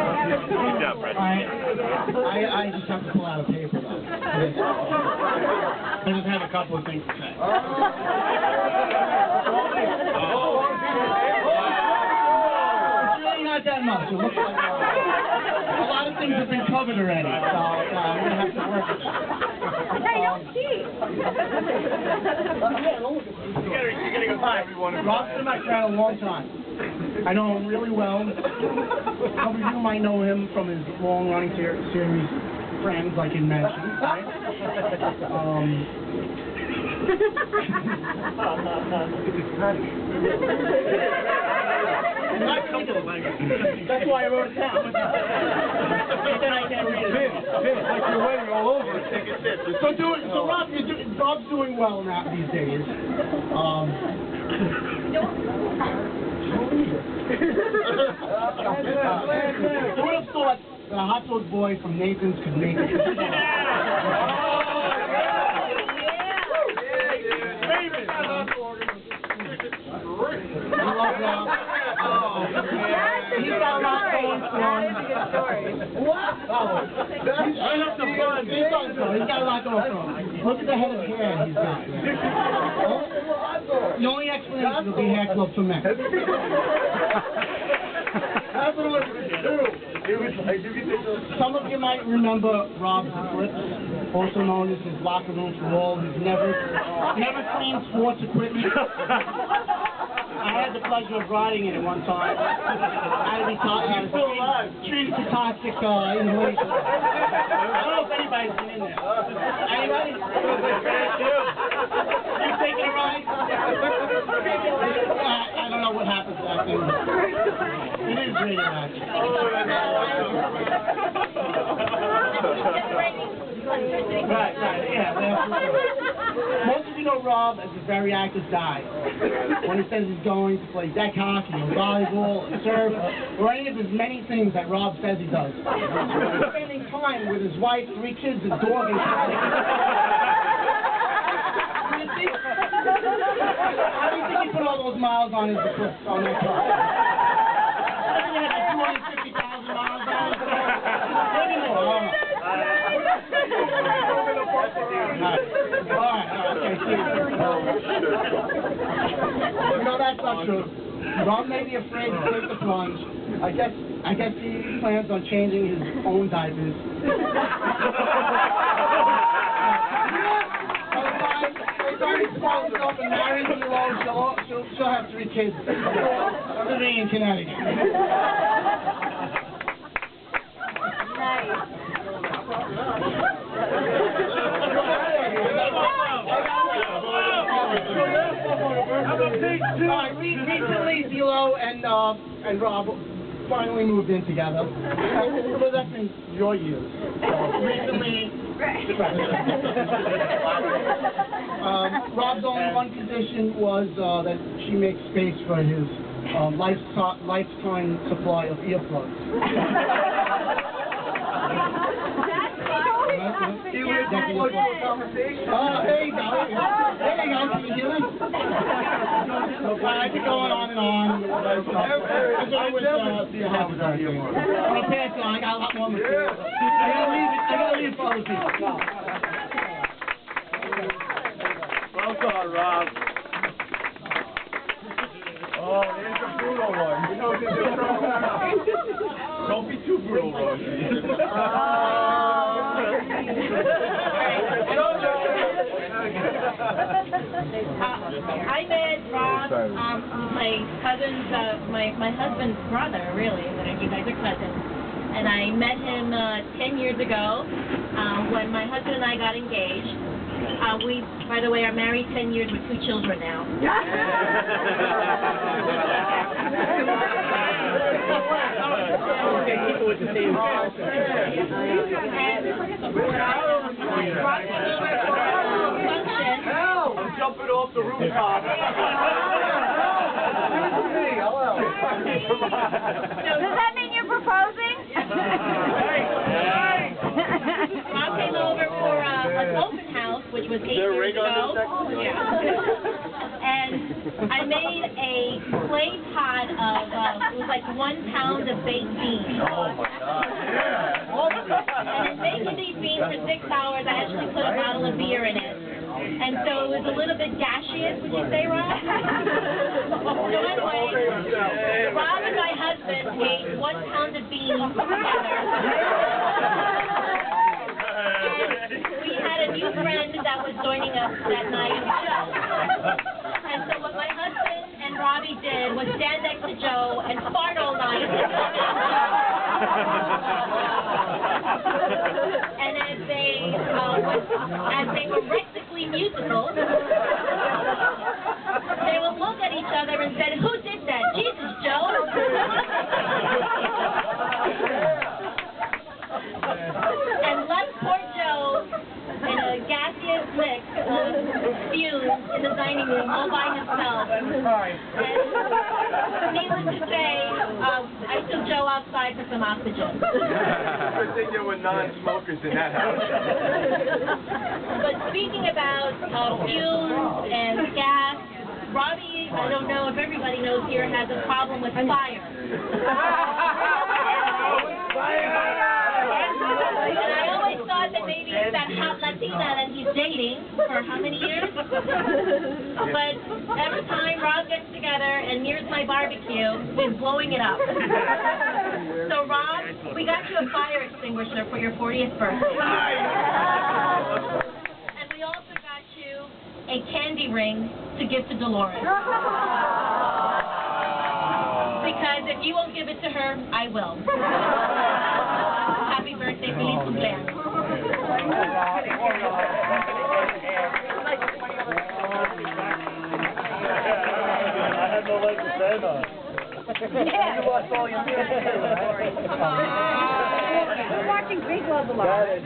Good job, Fred. I just have to pull out a paper, though. I just have a couple of things to say. It's really not that much. It looks like a lot of things have been covered already, so I'm going to have to work it. Hey, don't cheat. You're gonna go find everyone. Rob's been my friend a long time. I know him really well. Some of you might know him from his long-running series, Friends, like he mentioned, right? That's why I wrote it down. Then I can't read it. It's like you're waiting all over it. Take a sip. So Rob's doing well now these days. Who would have thought that a hot dog boy from Nathan's could make it? I love Rob. He's got a lot going for him. What? He's got a lot going for him. Look at the head of hair he's got there. The only explanation will be hair club for men. That's what it was do. Some of you might remember Rob's Eclipse, also known as his locker room for all his never clean sports equipment. I had the pleasure of riding in it one time. I was treated to toxic inhalation. I don't know if anybody's been in there. Anybody? You taking a ride? I don't know what happened to that thing. It is radioactive. Right, yeah. Most of you know Rob as a very active guy. When he says he's going to play deck hockey or volleyball or surf or any of his many things that Rob says he does. He's spending time with his wife, 3 kids, his dog, and cat. How do you think he put all those miles on his on that car? I think he had like 250,000 miles on it. Maybe more. No, that's not true. Rob may be afraid to take the plunge. I guess he plans on changing his own diapers. And married to her, she'll have 3 kids living in Connecticut. Recently, Zelo and Rob finally moved in together. Well, that's in your years. Recently, Rob's only one condition was that she makes space for his lifetime supply of earplugs. There you go. There you go. Can you hear me? I could go on and on. I'm gonna pass it on. I got a lot more material. I gotta leave for other people. Well done, Rob. Oh, there's a brutal one. You know, don't be too brutal, Rosie. I met Rob, my cousin's, my husband's brother, really, but you guys are cousins. And I met him 10 years ago when my husband and I got engaged. We, by the way, are married 10 years with 2 children now. People with the same I'm jumping off the rooftop. Does that mean you're proposing? Rob came over for an open house, which was 8 years ago. Yeah. And I made a clay pot of, it was like 1 pound of baked beans. Oh my God, yeah. And in baking these beans for 6 hours, I actually put a bottle of beer in it. And so it was a little bit gaseous, would you say, Rob? So anyway, Rob and my husband ate 1 pound of beans together. And we had a new friend that was joining us that night, Joe. And so what my husband and Robbie did was stand next to Joe and fart all night. And as they were rectically musical, they would look at each other and said, "Who did that? Jesus, Joe." And left poor Joe in a gaseous lick of fumes in the dining room all by himself. And needless to say, I took Joe outside for some oxygen. Good thing there were non-smokers in that house. But speaking about fumes and gas, Robbie, I don't know if everybody knows here, has a problem with fire. And I always thought that maybe it's that hot Latina that he's dating for how many years? But every time Rob gets together and nears my barbecue, he's blowing it up. So Rob, we got you a fire extinguisher for your 40th birthday. And we also got you a candy ring to give to Dolores. Because if you won't give it to her, I will. Happy birthday, feliz cumpleaños. I had no leg to stand on. Yeah. You lost all your music. We're watching Big Love Alive.